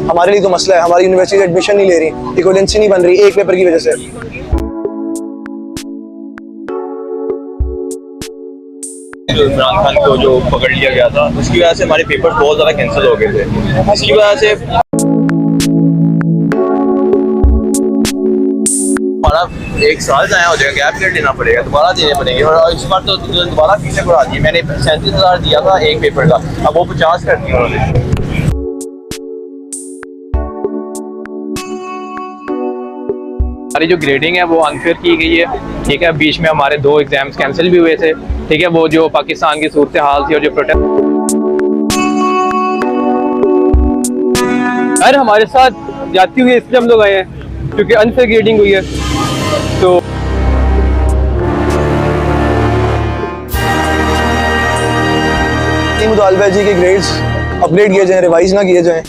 हमारे लिए तो मसला है, हमारी यूनिवर्सिटी एडमिशन नहीं ले रही, इक्विवेलेंसी नहीं बन रही एक पेपर की वजह से। जो इमरान खान को जो पकड़ लिया गया था उसकी वजह से हमारे पेपर्स बहुत ज़्यादा कैंसिल हो गए थे। इसकी वजह से हमारा 1 साल जाया हो जाएगा, गैप पीरियड लेना पड़ेगा, दोबारा देने पड़ेंगे। और इस बार तो दोबारा फीसें बढ़ा दी। मैंने 37,000 दिया था एक पेपर का, अब वो 50 कर दिया उन्होंने। हमारी जो ग्रेडिंग है वो अनफेयर की गई है, ठीक है। बीच में हमारे 2 एग्जाम्स कैंसिल भी हुए थे, ठीक है। वो जो पाकिस्तान की सूरत हाल थी और जो प्रोटेस्ट, यार हमारे साथ जाती हुई इसलिए हम लोग आए हैं क्योंकि अनफेयर ग्रेडिंग हुई है। तो मुतालबा जी के ग्रेड्स अपग्रेड किए जाएं, रिवाइज ना किए जाएं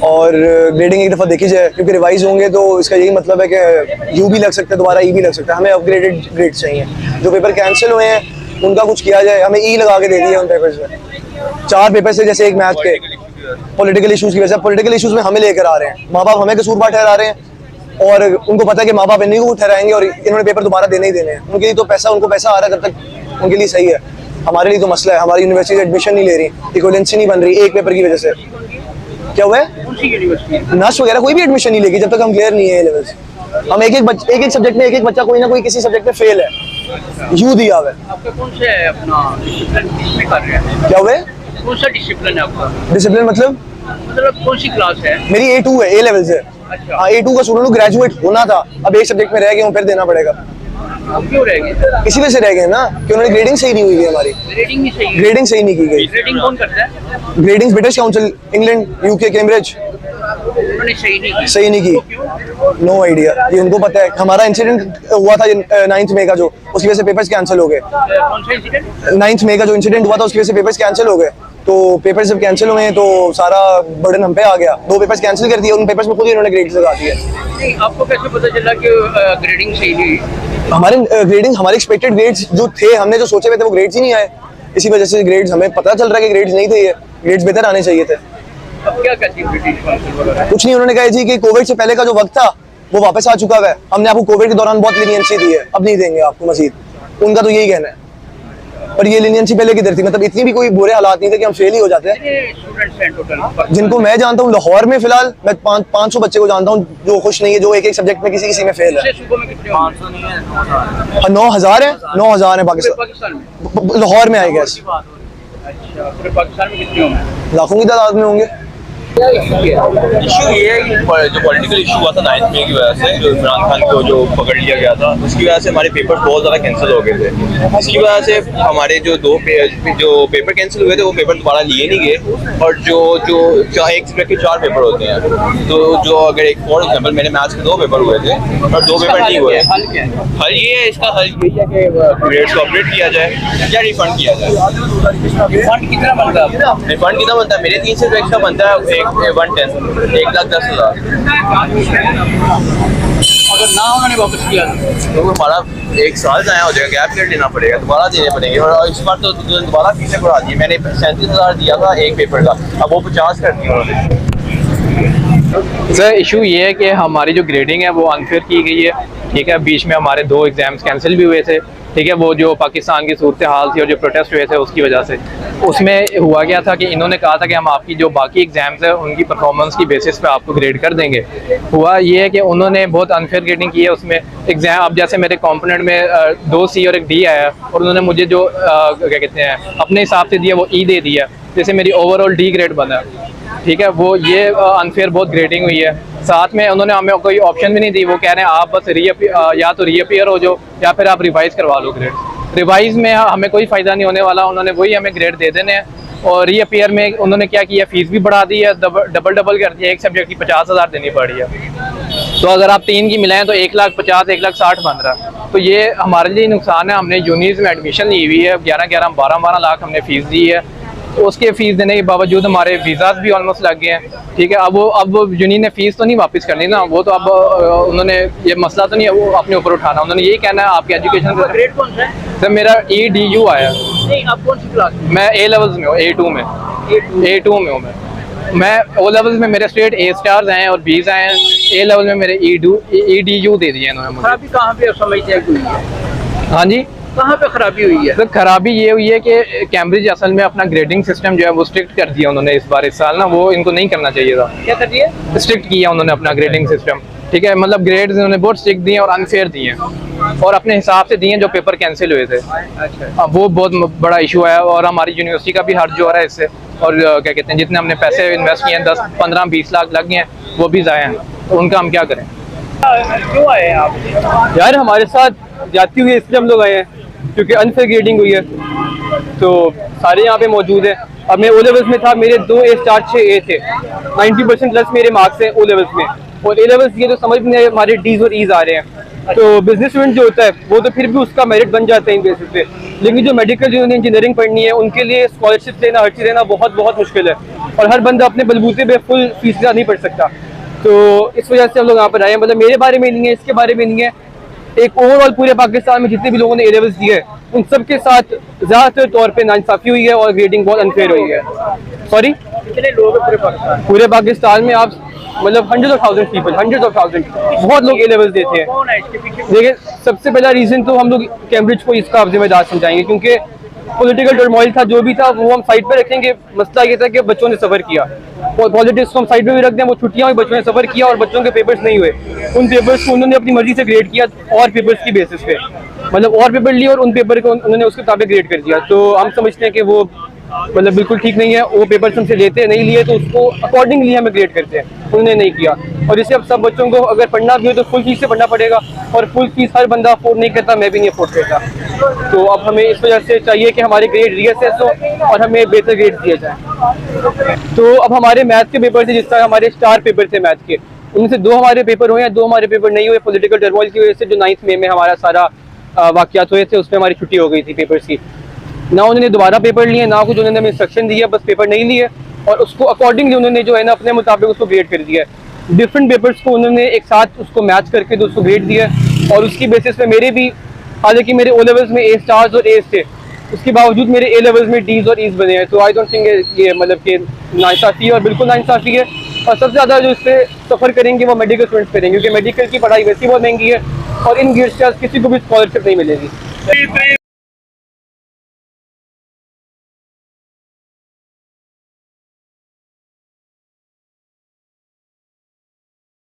और ग्रेडिंग एक दफ़ा देखी जाए, क्योंकि रिवाइज होंगे तो इसका यही मतलब है कि यू भी लग सकता है, दोबारा ई भी लग सकता है। हमें अपग्रेडेड ग्रेड्स चाहिए। जो पेपर कैंसिल हुए हैं उनका कुछ किया जाए, हमें ई लगा के दे दिया उन पेपर्स में। 4 पेपर से, जैसे एक मैथ के पॉलिटिकल इशूज़ की वजह से, पॉलिटिकल इशूज़ में हमें लेकर आ रहे हैं, माँ बाप हमें कसूरवार ठहरा रहे हैं और उनको पता है कि माँ बाप इन्हीं को ठहराएंगे और इन्होंने पेपर दोबारा देने ही देने हैं। उनके लिए तो उनको पैसा आ रहा है, तब तक उनके लिए सही है। हमारे लिए तो मसला है, हमारी यूनिवर्सिटी एडमिशन नहीं ले रही, इक्विवेलेंसी नहीं बन रही एक पेपर की वजह से। क्या हुआ है? नर्स वगैरह कोई भी एडमिशन नहीं लेगी जब तक हम क्लियर नहीं है लेवल्स। हम एक एक सब्जेक्ट में एक बच्चा कोई ना कोई किसी सब्जेक्ट में फेल है, यू दिया हुआ है। आपका कौन सा है अपना डिसिप्लिन में कर रहे हैं? क्या हुआ है? कौन सा डिसिप्लिन है आपका? डिसिप्लिन मतलब कौन सी क्लास है? मेरी A2 है, A लेवल से। अच्छा। हाँ, A2 का स्टूडेंट ग्रेजुएट होना था, अब एक सब्जेक्ट में रह गए हूँ, फिर देना पड़ेगा। क्यों रह गए? इसी वजह से रह गए ना कि उन्होंने ग्रेडिंग सही नहीं हुई है हमारी। ग्रेडिंग नहीं सही है। ग्रेडिंग सही नहीं की गई। ग्रेडिंग कौन करता है? Grading British council, England, UK, Cambridge. उन्होंने सही नहीं की। सही नहीं की, नो आइडिया, ये उनको पता है। हमारा इंसिडेंट हुआ था 9 मई का, जो उसकी वजह से पेपर्स कैंसिल हो गए। कौन सा इंसिडेंट? 9 मई का जो इंसिडेंट हुआ था उसकी वजह से पेपर्स कैंसिल हो गए। तो पेपर्स जब कैंसिल हुए तो सारा बर्डन हम पे आ गया। 2 पेपर्स कैंसिल कर दिए, उन पेपर्स में खुद ही इन्होंने ग्रेड्स लगा दिए। नहीं, आपको कैसे पता चला कि ग्रेडिंग सही नहीं हुई? हमारे ग्रेडिंग, हमारे एक्सपेक्टेड ग्रेड्स जो थे, हमने जो सोचे हुए थे वो ग्रेड्स ही नहीं आए। इसी वजह से ग्रेड्स, हमें पता चल रहा है कि ग्रेड्स नहीं थे, ये ग्रेड्स बेहतर आने चाहिए थे। अब क्या कहती है ब्रिटिश काउंसिल वगैरह? कुछ नहीं, उन्होंने कहा जी कि कोविड से पहले का जो वक्त था वो वापस आ चुका है, हमने आपको कोविड के दौरान बहुत लीनियंसी दी है, अब नहीं देंगे आपको मजीद। उनका तो यही कहना है। पर ये लीनियंसी पहले किधर थी? मतलब इतनी भी कोई बुरे हालात नहीं थे कि हम फेल ही हो जाते हैं। स्टूडेंट्स हैं टोटल जिनको मैं जानता हूँ लाहौर में फिलहाल मैं 500 बच्चे को जानता हूँ जो खुश नहीं है, जो एक सब्जेक्ट में किसी में फेल है। 9,000 है, 9,000 है पाकिस्तान में। लाहौर में आएगा। अच्छा, पूरे पाकिस्तान में कितने होंगे? लाखों की तादाद में होंगे। इशू ये है कि जो पॉलिटिकल इशू हुआ था 9 मई की वजह से, जो इमरान खान को जो पकड़ लिया गया था उसकी वजह से हमारे पेपर्स बहुत ज़्यादा कैंसिल हो गए थे। इसकी वजह से हमारे जो पेपर कैंसिल हुए थे वो पेपर दोबारा लिए नहीं गए। और जो चाहे एक सब्जेक्ट के 4 पेपर होते हैं, तो जो अगर एक फॉर एग्जाम्पल मेरे मैथ्स के 2 पेपर हुए थे और 2 पेपर नहीं हुए। हल ये है, इसका हल यही है कि ग्रेड्स को अपडेट किया जाए या रिफंड किया जाए। रिफंड कितना बनता है? रिफंड कितना बनता है? मेरे 3 सब्जेक्ट का बनता है 110, 1,10,000। अगर ना उन्होंने वापस किया तो हमारा 1 साल जाया हो जाएगा, गैप पीरियड लेना पड़ेगा, दोबारा देने पड़ेंगे। और इस बार तो दोबारा फीसें बढ़ा दी। मैंने 37,000 दिया था एक पेपर का, अब वो 50 कर दिया उन्होंने। सर इशू ये है कि हमारी जो ग्रेडिंग है वो अनफेयर की गई है, ठीक है। बीच में हमारे 2 एग्जाम्स कैंसिल भी हुए थे, ठीक है। वो जो पाकिस्तान की सूरत हाल थी और जो प्रोटेस्ट हुए थे उसकी वजह से, उसमें हुआ गया था कि इन्होंने कहा था कि हम आपकी जो बाकी एग्जाम्स है उनकी परफॉर्मेंस की बेसिस पे आपको ग्रेड कर देंगे। हुआ ये है कि उन्होंने बहुत अनफेयर ग्रेडिंग की है उसमें। एग्जाम अब जैसे मेरे कॉम्पोनेंट में 2 C और 1 D आया और उन्होंने मुझे जो क्या कहते हैं अपने हिसाब से दिया वो E दे दिया, जैसे मेरी ओवरऑल D ग्रेड बना, ठीक है। वो ये अनफेयर बहुत ग्रेडिंग हुई है। साथ में उन्होंने हमें कोई ऑप्शन भी नहीं दी। वो कह रहे हैं आप बस या तो रीअपीयर हो जाओ या फिर आप रिवाइज करवा लो ग्रेड। रिवाइज में हमें कोई फ़ायदा नहीं होने वाला, उन्होंने वही हमें ग्रेड दे देने हैं। और रीअपीयर में उन्होंने क्या किया, फ़ीस भी बढ़ा दी है, डबल कर दिया। एक सब्जेक्ट की 50,000 देनी पड़ी है। तो अगर आप 3 की मिलाएं तो 1,50,000 1,60,000 बन रहा है। तो ये हमारे लिए नुकसान है। हमने यूनिस में एडमिशन ली हुई है, 11 12 लाख हमने फ़ीस दी है। उसके फ़ीस देने के बावजूद हमारे वीज़ाज भी ऑलमोस्ट लग गए हैं, ठीक है। अब यूनियन ने फ़ीस तो नहीं वापस करनी ना, वो तो अब उन्होंने ये मसला तो नहीं है वो अपने ऊपर उठाना। उन्होंने यही कहना है आपके एजुकेशन का ग्रेड कौन सा है? सर मेरा EDU आया। नहीं, आप कौन सी क्लास में? मैं A लेवल्स में हूँ, A2 में हूँ मैं। मैं ओ लेवल्स में मेरे स्ट्रेट ए स्टार्स हैं और बीज आए हैं, ए लेवल में मेरे EDU दे दिए इन्होंने मुझे। खराबी कहाँ पे समझते हैं हुई है, हाँ जी, कहाँ पे खराबी हुई है? तो खराबी ये हुई है कि कैम्ब्रिज असल में अपना ग्रेडिंग सिस्टम जो है वो स्ट्रिक्ट कर दिया उन्होंने इस साल ना, वो इनको नहीं करना चाहिए था। क्या कर दिए? स्ट्रिक्ट किया उन्होंने अपना ग्रेडिंग सिस्टम, ठीक है, मतलब ग्रेड्स उन्होंने बहुत स्ट्रिक्ट दिए और अनफेयर दिए और अपने हिसाब से दिए जो पेपर कैंसिल हुए थे। अच्छा, अब वो बहुत बड़ा इशू है और हमारी यूनिवर्सिटी का भी हर्ज हो रहा है इससे, और क्या कहते हैं जितने हमने पैसे इन्वेस्ट किए हैं 10, 15, 20 लाख लग गए हैं, वो भी ज़ाया हैं, तो उनका हम क्या करें। क्यों आए हैं आप? यार हमारे साथ जाती हुई इसलिए हम लोग आए हैं क्योंकि अनफेयर ग्रेडिंग हुई है, तो सारे यहाँ पे मौजूद हैं। अब मैं ओ लेवल्स में था, मेरे 2 A स्टार 6 A थे, 90% प्लस मेरे मार्क्स हैं ओ लेवल्स में, और ए लेवल्स ये तो समझ में नहीं आए, हमारे डीज और ईज आ रहे हैं। तो बिजनेस स्टूडेंट जो होता है वो तो फिर भी उसका मेरिट बन जाता है इन बेसिस पे, लेकिन जो मेडिकल जिन्होंने इंजीनियरिंग पढ़नी है उनके लिए स्कॉलरशिप लेना, हर चीज़ लेना बहुत बहुत मुश्किल है, और हर बंदा अपने बलबूते पे फुल फीस का नहीं पढ़ सकता। तो इस वजह से हम लोग यहाँ पर आए हैं, मतलब मेरे बारे में नहीं है, इसके बारे में नहीं है, एक ओवरऑल पूरे पाकिस्तान में जितने भी लोगों ने ए लेवल्स दिए उन सब के साथ ज़्यादातर तौर पे नाइंसाफ़ी हुई है और ग्रेडिंग बहुत अनफेयर हुई है। सॉरी, कितने लोग हैं पूरे पाकिस्तान में आप मतलब हंड्रेड ऑफ थाउजेंड बहुत लोग ए लेवल्स देते हैं। कौन है इसके पीछे? देखिए, सबसे पहला रीज़न तो हम लोग कैम्ब्रिज को इसका आप जिम्मेदार समझाएंगे, क्योंकि पॉलिटिकल टर्मोइल था, जो भी था वो हम साइड पे रखेंगे। मसला ये था कि बच्चों ने सफ़र किया, और पॉलिटिक्स को हम साइड पे भी रख दें, वो छुट्टियां हुई, बच्चों ने सफ़र किया और बच्चों के पेपर्स नहीं हुए, उन पेपर्स को उन्होंने अपनी मर्जी से ग्रेड किया और पेपर्स की बेसिस पे, मतलब और पेपर लिए और उन पेपर को उन्होंने उसके मुताबिक ग्रेड कर दिया। तो हम समझते हैं कि वो मतलब बिल्कुल ठीक नहीं है। वो पेपर्स हमसे लेते नहीं लिए तो उसको अकॉर्डिंगली हमें ग्रेड करते हैं, उन्होंने नहीं किया। और इससे अब सब बच्चों को अगर पढ़ना भी हो तो फुल फीस से पढ़ना पड़ेगा, और फुल फीस हर बंदा अफोर्ड नहीं करता, मैं भी नहीं अफोर्ड करता। तो अब हमें इस वजह से चाहिए कि हमारे ग्रेड रीअसेस हो और हमें बेहतर ग्रेड दिए जाए। तो अब हमारे मैथ के पेपर थे, जिस तरह हमारे स्टार पेपर थे मैथ के, उनसे 2 हमारे पेपर हुए हैं, 2 हमारे पेपर नहीं हुए पॉलिटिकल टर्मोइल की वजह से। जो 9 मई में हमारा सारा वाक़यात हुए थे उसमें हमारी छुट्टी हो गई थी पेपर्स की, ना उन्होंने दोबारा पेपर लिए, ना कुछ उन्होंने हमें इंस्ट्रक्शन दिया, बस पेपर नहीं लिए और उसको अकॉर्डिंगली उन्होंने जो है ना अपने मुताबिक उसको ग्रेड कर दिया है। डिफरेंट पेपर्स को उन्होंने एक साथ उसको मैच करके तो उसको ग्रेड दिया, और उसकी बेसिस पे मेरे भी, हालांकि मेरे ओ लेवल्स में ए स्टार्स और एस थे, उसके बावजूद मेरे ए लेवल्स में डीज और ईज बने हैं। तो आई डोंट थिंक ये मतलब कि नाइंसाफ़ी है, और बिल्कुल नाइंसाफ़ी है। और सबसे ज़्यादा जो इस पर सफ़र करेंगे वो मेडिकल स्टूडेंट्स करेंगे, क्योंकि मेडिकल की पढ़ाई वैसी बहुत महंगी है और इन ग्रेड्स के किसी को भी स्कॉलरशिप नहीं मिलेगी।